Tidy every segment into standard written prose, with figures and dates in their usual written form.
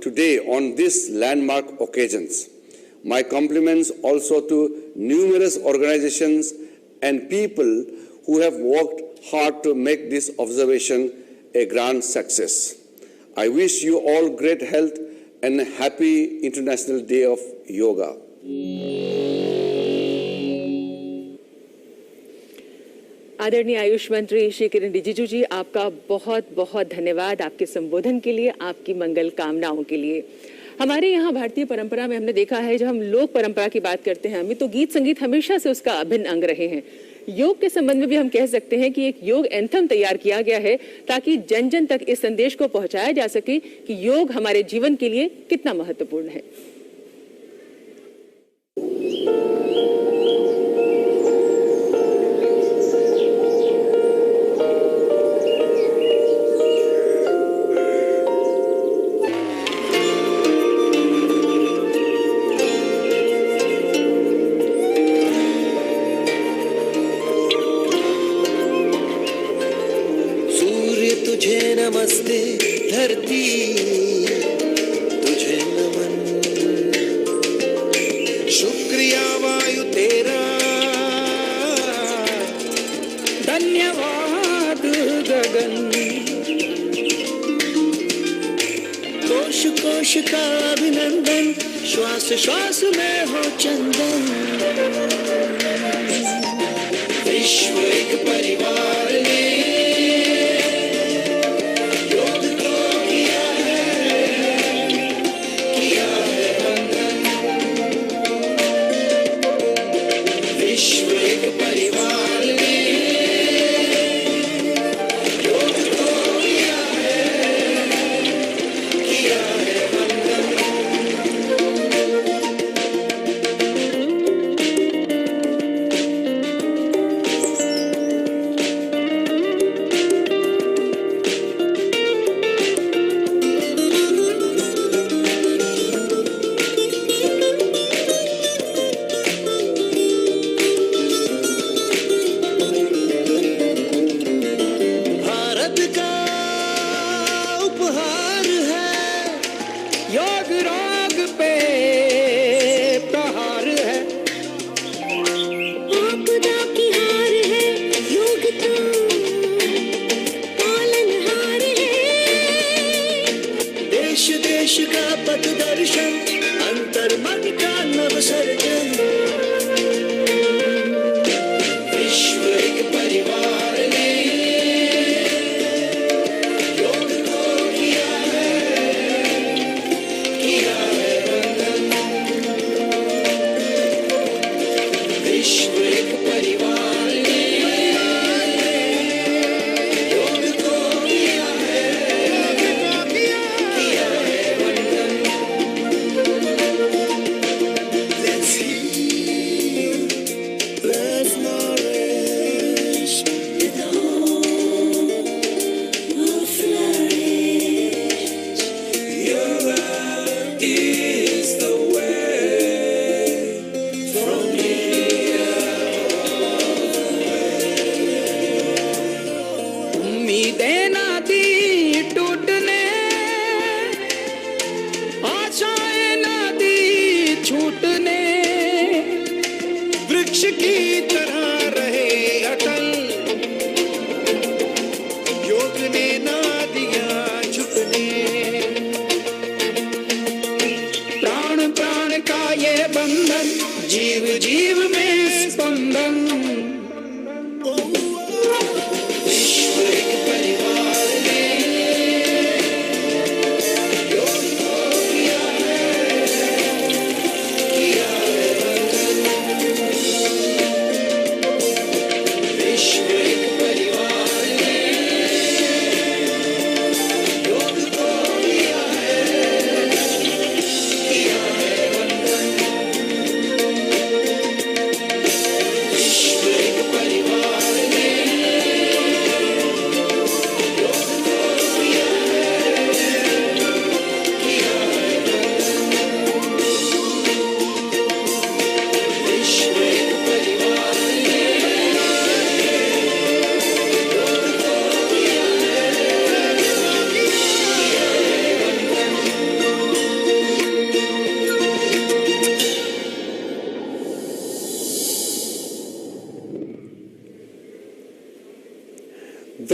today on this landmark occasions. My compliments also to numerous organizations and people who have worked hard to make this observation a grand success. I wish you all great health and a happy International Day of Yoga. आदरणीय आयुष मंत्री श्री किरण रिजिजू जी, आपका बहुत बहुत धन्यवाद आपके संबोधन के लिए, आपकी मंगल कामनाओं के लिए। हमारे यहाँ भारतीय परंपरा में हमने देखा है, जब हम लोक परंपरा की बात करते हैं हमें, तो गीत संगीत हमेशा से उसका अभिन्न अंग रहे हैं। योग के संबंध में भी हम कह सकते हैं कि एक योग एंथम तैयार किया गया है ताकि जन जन तक इस संदेश को पहुंचाया जा सके कि योग हमारे जीवन के लिए कितना महत्वपूर्ण है। नमस्ते धरती तुझे नमन, शुक्रिया वायु तेरा, धन्यवाद गगन, कोश कोश का अभिनंदन, श्वास श्वास में हो चंदन। विश्व एक परिवार ने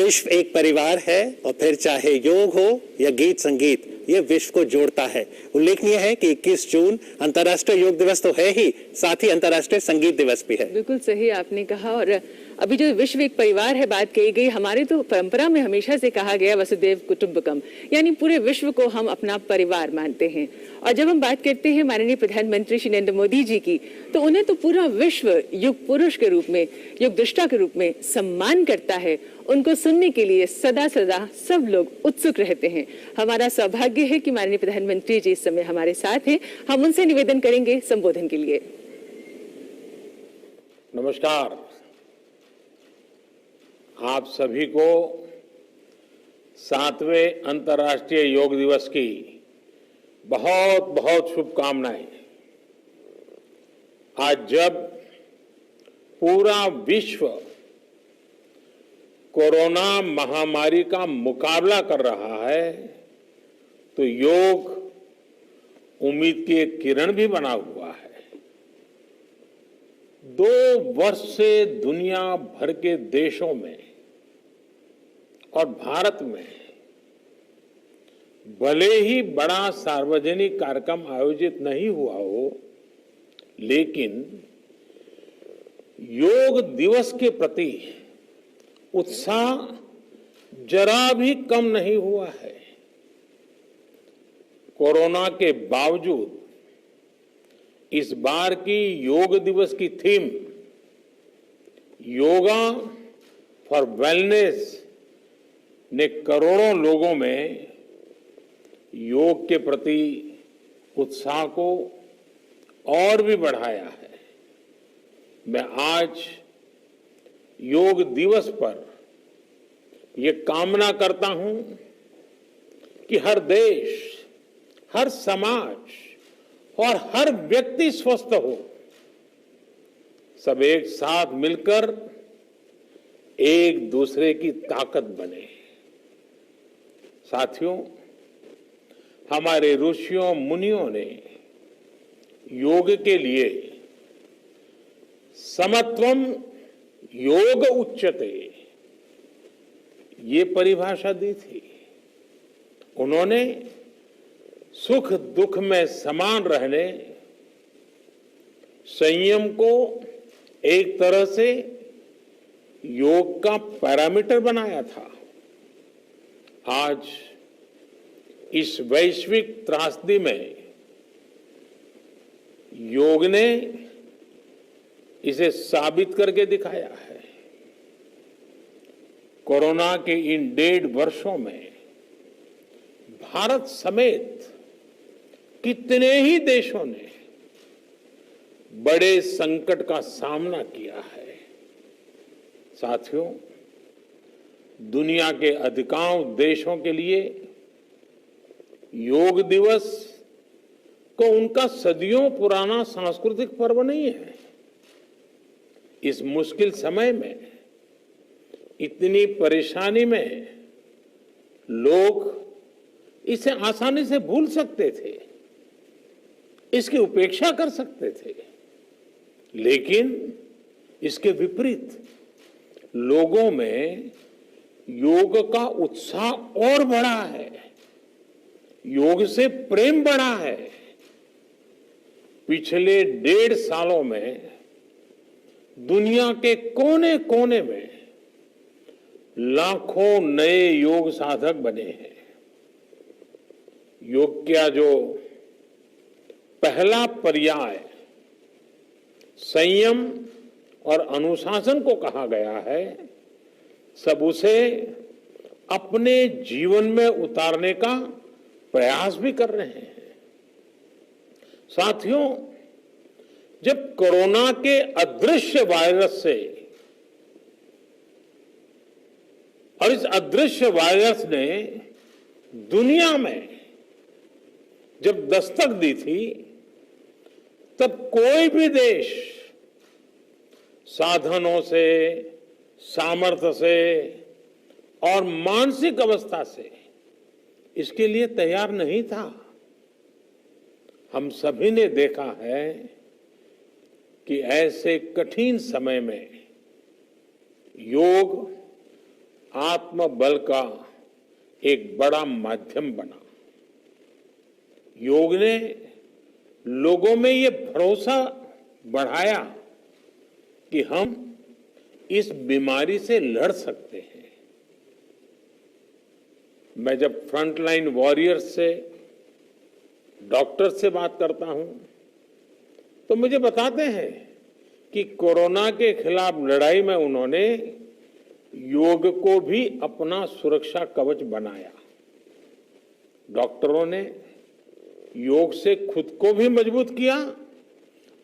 विश्व एक परिवार है और फिर चाहे योग हो या गीत संगीत, ये विश्व को जोड़ता है। उल्लेखनीय है कि 21 जून अंतर्राष्ट्रीय योग दिवस तो है ही, साथ ही अंतर्राष्ट्रीय संगीत दिवस भी है। बिल्कुल सही आपने कहा। और अभी जो विश्व एक परिवार है बात कही गई, हमारे तो परंपरा में हमेशा से कहा गया वसुदेव कुटुंबकम, यानी पूरे विश्व को हम अपना परिवार मानते हैं। और जब हम बात करते हैं माननीय प्रधानमंत्री श्री नरेंद्र मोदी जी की, तो उन्हें तो पूरा विश्व युग पुरुष के रूप में, युग दृष्टा के रूप में सम्मान करता है। उनको सुनने के लिए सदा सदा सब लोग उत्सुक रहते हैं। हमारा सौभाग्य है कि माननीय प्रधानमंत्री जी इस समय हमारे साथ हैं। हम उनसे निवेदन करेंगे संबोधन के लिए। नमस्कार, आप सभी को 7वें अंतर्राष्ट्रीय योग दिवस की बहुत बहुत शुभकामनाएं। आज जब पूरा विश्व कोरोना महामारी का मुकाबला कर रहा है, तो योग उम्मीद की एक किरण भी बना हुआ है। 2 वर्ष से दुनिया भर के देशों में और भारत में भले ही बड़ा सार्वजनिक कार्यक्रम आयोजित नहीं हुआ हो, लेकिन योग दिवस के प्रति उत्साह जरा भी कम नहीं हुआ है। कोरोना के बावजूद इस बार की योग दिवस की थीम योगा फॉर वेलनेस ने करोड़ों लोगों में योग के प्रति उत्साह को और भी बढ़ाया है। मैं आज योग दिवस पर यह कामना करता हूं कि हर देश, हर समाज और हर व्यक्ति स्वस्थ हो, सब एक साथ मिलकर एक दूसरे की ताकत बने। साथियों, हमारे ऋषियों मुनियों ने योग के लिए समत्वम योग उच्यते ये परिभाषा दी थी। उन्होंने सुख दुख में समान रहने, संयम को एक तरह से योग का पैरामीटर बनाया था। आज इस वैश्विक त्रासदी में योग ने इसे साबित करके दिखाया है। कोरोना के इन 1.5 वर्षों में भारत समेत कितने ही देशों ने बड़े संकट का सामना किया है। साथियों, दुनिया के अधिकांश देशों के लिए योग दिवस को उनका सदियों पुराना सांस्कृतिक पर्व नहीं है। इस मुश्किल समय में, इतनी परेशानी में लोग इसे आसानी से भूल सकते थे, इसकी उपेक्षा कर सकते थे, लेकिन इसके विपरीत लोगों में योग का उत्साह और बढ़ा है, योग से प्रेम बढ़ा है। पिछले 1.5 सालों में दुनिया के कोने कोने में लाखों नए योग साधक बने हैं। योग का जो पहला पर्याय संयम और अनुशासन को कहा गया है, सब उसे अपने जीवन में उतारने का प्रयास भी कर रहे हैं। साथियों, जब कोरोना के अदृश्य वायरस से और इस अदृश्य वायरस ने दुनिया में जब दस्तक दी थी, तब कोई भी देश साधनों से, सामर्थ्य से और मानसिक अवस्था से इसके लिए तैयार नहीं था। हम सभी ने देखा है कि ऐसे कठिन समय में योग आत्मबल का एक बड़ा माध्यम बना। योग ने लोगों में ये भरोसा बढ़ाया कि हम इस बीमारी से लड़ सकते हैं। मैं जब फ्रंटलाइन वॉरियर्स से, डॉक्टर से बात करता हूं तो मुझे बताते हैं कि कोरोना के खिलाफ लड़ाई में उन्होंने योग को भी अपना सुरक्षा कवच बनाया। डॉक्टरों ने योग से खुद को भी मजबूत किया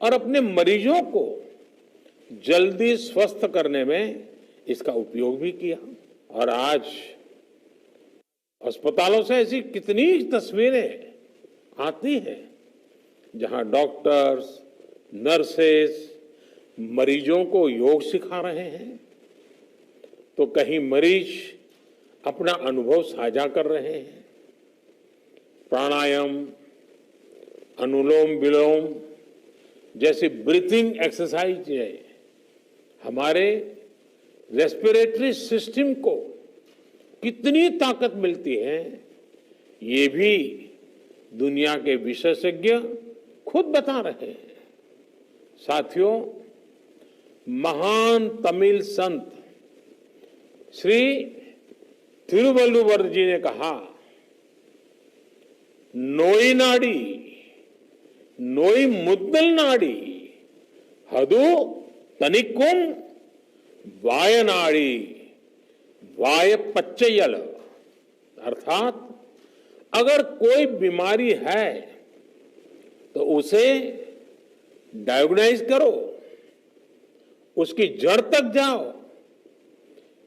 और अपने मरीजों को जल्दी स्वस्थ करने में इसका उपयोग भी किया। और आज अस्पतालों से ऐसी कितनी तस्वीरें आती हैं जहां डॉक्टर्स, नर्सेस मरीजों को योग सिखा रहे हैं, तो कहीं मरीज अपना अनुभव साझा कर रहे हैं। प्राणायाम, अनुलोम विलोम जैसी ब्रीथिंग एक्सरसाइज हमारे रेस्पिरेटरी सिस्टम को कितनी ताकत मिलती है, ये भी दुनिया के विशेषज्ञ खुद बता रहे हैं। साथियों, महान तमिल संत श्री तिरुवल्लुवर जी ने कहा, नोई नाडी नोई मुद्दल नाडी हदु तनिकुम वायनाड़ी वाय पच्चयल। अर्थात अगर कोई बीमारी है तो उसे डायग्नाइज करो, उसकी जड़ तक जाओ,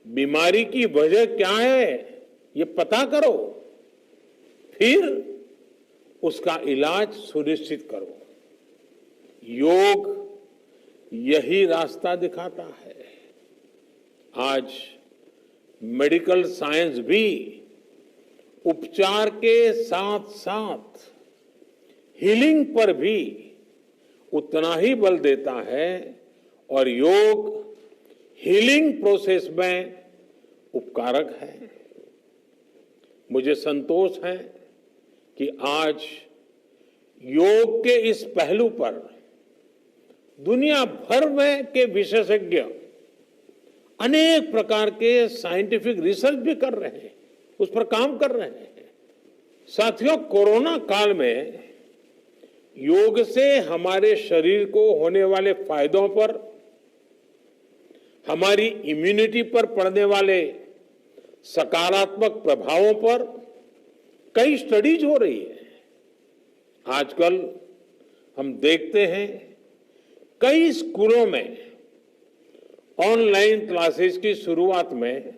बीमारी की वजह क्या है ये पता करो, फिर उसका इलाज सुनिश्चित करो। योग यही रास्ता दिखाता है। आज मेडिकल साइंस भी उपचार के साथ साथ हीलिंग पर भी उतना ही बल देता है और योग हीलिंग प्रोसेस में उपकारक है। मुझे संतोष है कि आज योग के इस पहलू पर दुनिया भर में के विशेषज्ञ अनेक प्रकार के साइंटिफिक रिसर्च भी कर रहे हैं, उस पर काम कर रहे हैं। साथियों, कोरोना काल में योग से हमारे शरीर को होने वाले फायदों पर, हमारी इम्यूनिटी पर पड़ने वाले सकारात्मक प्रभावों पर कई स्टडीज हो रही है। आजकल हम देखते हैं कई स्कूलों में ऑनलाइन क्लासेस की शुरुआत में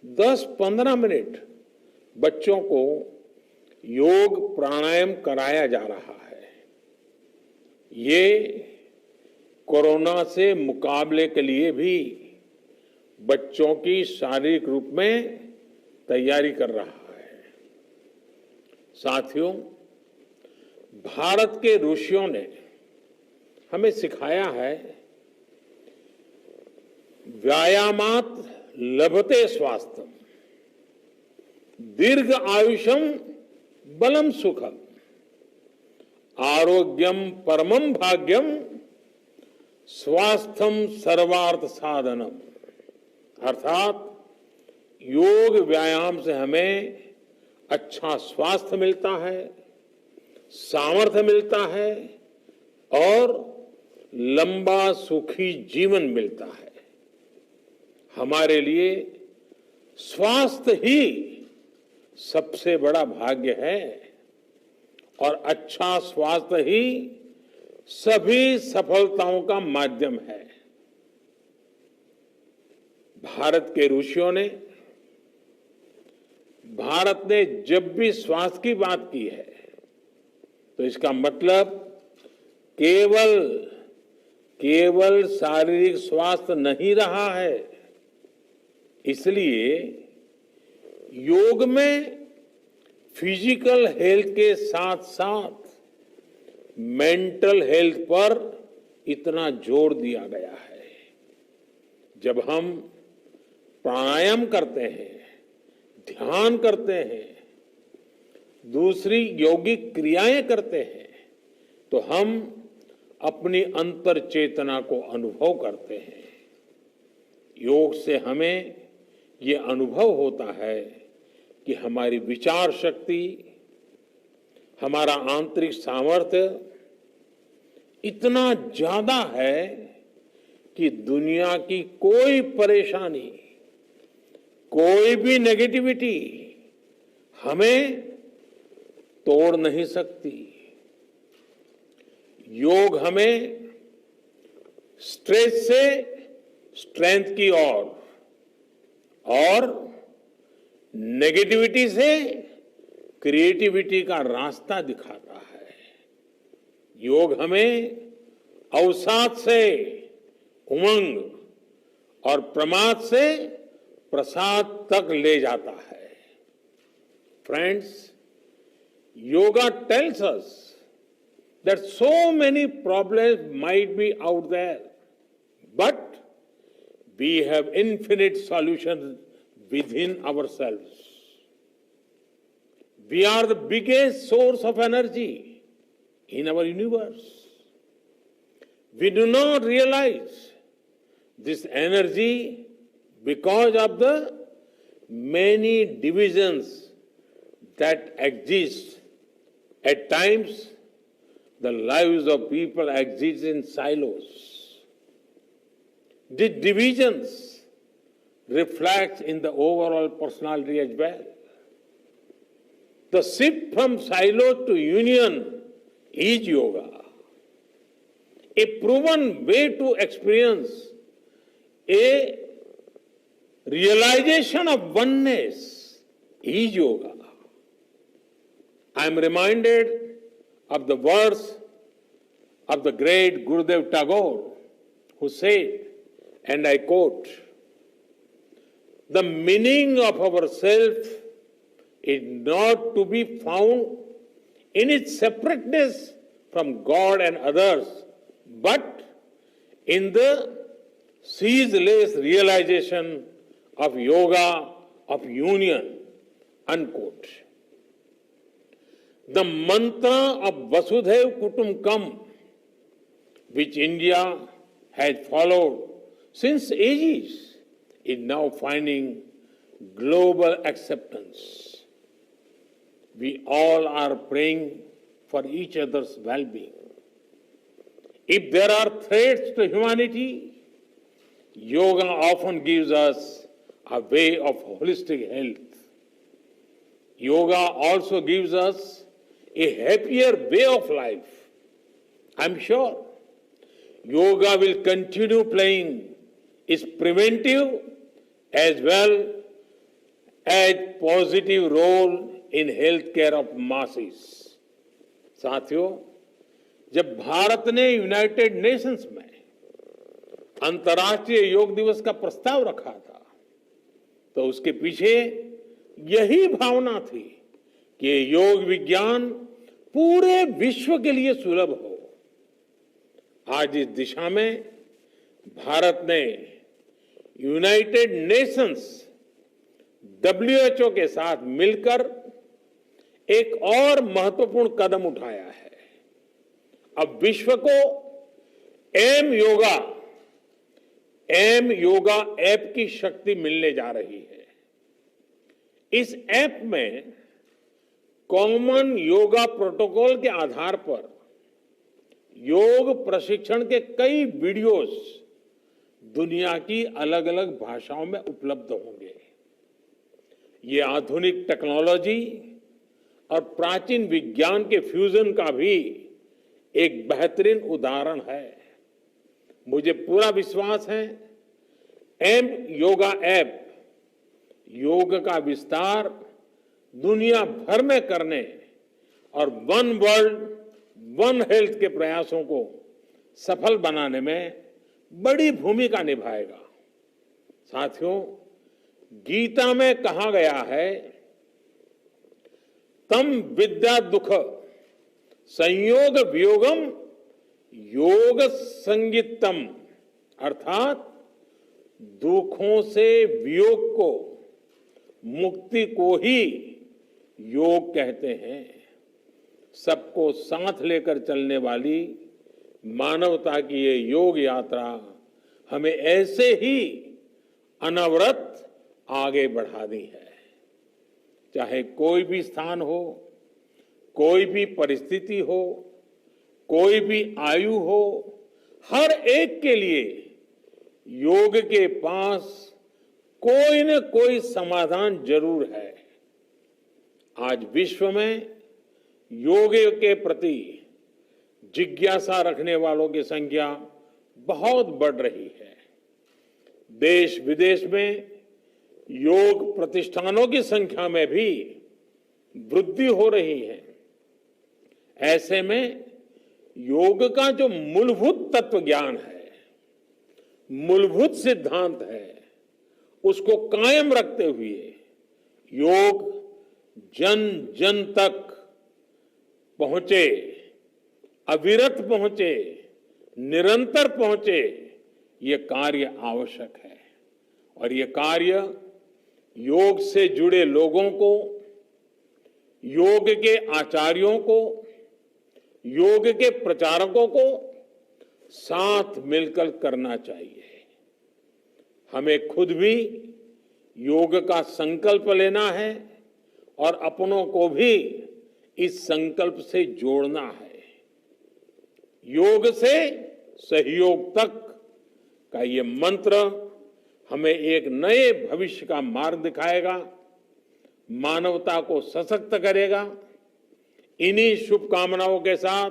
10-15 मिनट बच्चों को योग प्राणायाम कराया जा रहा है। ये कोरोना से मुकाबले के लिए भी बच्चों की शारीरिक रूप में तैयारी कर रहा है। साथियों, भारत के ऋषियों ने हमें सिखाया है, व्यायामात लभते स्वास्थ्यम दीर्घ आयुषम बलम सुखम आरोग्यम परमम भाग्यम स्वास्थ्यम सर्वार्थ साधनम। अर्थात योग व्यायाम से हमें अच्छा स्वास्थ्य मिलता है, सामर्थ्य मिलता है और लंबा सुखी जीवन मिलता है। हमारे लिए स्वास्थ्य ही सबसे बड़ा भाग्य है और अच्छा स्वास्थ्य ही सभी सफलताओं का माध्यम है। भारत के ऋषियों ने, भारत ने जब भी स्वास्थ्य की बात की है तो इसका मतलब केवल शारीरिक स्वास्थ्य नहीं रहा है। इसलिए योग में फिजिकल हेल्थ के साथ साथ मेंटल हेल्थ पर इतना जोर दिया गया है। जब हम प्राणायाम करते हैं, ध्यान करते हैं, दूसरी यौगिक क्रियाएं करते हैं, तो हम अपनी अंतर चेतना को अनुभव करते हैं। योग से हमें ये अनुभव होता है कि हमारी विचार शक्ति, हमारा आंतरिक सामर्थ्य इतना ज्यादा है कि दुनिया की कोई परेशानी, कोई भी नेगेटिविटी हमें तोड़ नहीं सकती। योग हमें स्ट्रेस से स्ट्रेंथ की ओर और नेगेटिविटी से क्रिएटिविटी का रास्ता दिखाता है। योग हमें अवसाद से उमंग और प्रमाद से प्रसाद तक ले जाता है। Friends, yoga tells us that so many problems might be out there, but we have infinite solutions within ourselves. We are the biggest source of energy in our universe. We do not realize this energy because of the many divisions that exist. At times, the lives of people exist in silos. These divisions reflect in the overall personality as well. The shift from silo to union is yoga. A proven way to experience a realization of oneness is yoga. I am reminded of the words of the great Gurudev Tagore, who said, and I quote, "The meaning of our self is not to be found in its separateness from God and others, but in the ceaseless realization of yoga, of union," unquote. The mantra of Vasudhaiv Kutumbakam, which India has followed since ages, is now finding global acceptance. We all are praying for each other's well-being. If there are threats to humanity, yoga often gives us a way of holistic health. Yoga also gives us a happier way of life. I'm sure yoga will continue playing its preventive as well as positive role in healthcare of masses. साथियों, जब भारत ने United Nations में अंतर्राष्ट्रीय योग दिवस का प्रस्ताव रखा था, तो उसके पीछे यही भावना थी कि योग विज्ञान पूरे विश्व के लिए सुलभ हो। आज इस दिशा में भारत ने यूनाइटेड नेशंस WHO के साथ मिलकर एक और महत्वपूर्ण कदम उठाया है। अब विश्व को एम योगा ऐप की शक्ति मिलने जा रही है। इस ऐप में कॉमन योगा प्रोटोकॉल के आधार पर योग प्रशिक्षण के कई वीडियोस दुनिया की अलग अलग भाषाओं में उपलब्ध होंगे। ये आधुनिक टेक्नोलॉजी और प्राचीन विज्ञान के फ्यूजन का भी एक बेहतरीन उदाहरण है। मुझे पूरा विश्वास है एम योगा ऐप योग का विस्तार दुनिया भर में करने और वन वर्ल्ड वन हेल्थ के प्रयासों को सफल बनाने में बड़ी भूमिका निभाएगा। साथियों, गीता में कहा गया है, तम विद्या दुख संयोग वियोगम योग संगीतम, अर्थात दुखों से वियोग को, मुक्ति को ही योग कहते हैं। सबको साथ लेकर चलने वाली मानवता की ये योग यात्रा हमें ऐसे ही अनवरत आगे बढ़ानी है। चाहे कोई भी स्थान हो, कोई भी परिस्थिति हो, कोई भी आयु हो, हर एक के लिए योग के पास कोई न कोई समाधान जरूर है। आज विश्व में योग के प्रति जिज्ञासा रखने वालों की संख्या बहुत बढ़ रही है। देश विदेश में योग प्रतिष्ठानों की संख्या में भी वृद्धि हो रही है। ऐसे में योग का जो मूलभूत तत्व ज्ञान है, मूलभूत सिद्धांत है, उसको कायम रखते हुए योग जन जन तक पहुंचे, अविरत पहुंचे, निरंतर पहुंचे, ये कार्य आवश्यक है। और ये कार्य योग से जुड़े लोगों को, योग के आचार्यों को, योग के प्रचारकों को साथ मिलकर करना चाहिए। हमें खुद भी योग का संकल्प लेना है और अपनों को भी इस संकल्प से जोड़ना है। योग से सहयोग तक का ये मंत्र हमें एक नए भविष्य का मार्ग दिखाएगा, मानवता को सशक्त करेगा। इन्हीं शुभकामनाओं के साथ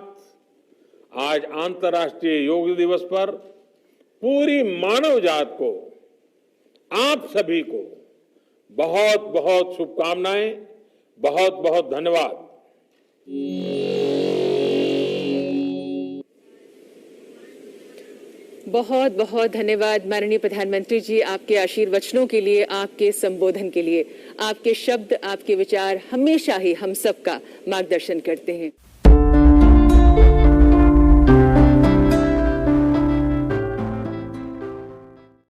आज अंतर्राष्ट्रीय योग दिवस पर पूरी मानव जात को, आप सभी को बहुत बहुत शुभकामनाएं, बहुत बहुत धन्यवाद। बहुत बहुत धन्यवाद माननीय प्रधानमंत्री जी, आपके आशीर्वचनों के लिए, आपके संबोधन के लिए। आपके शब्द, आपके विचार हमेशा ही हम सबका मार्गदर्शन करते हैं।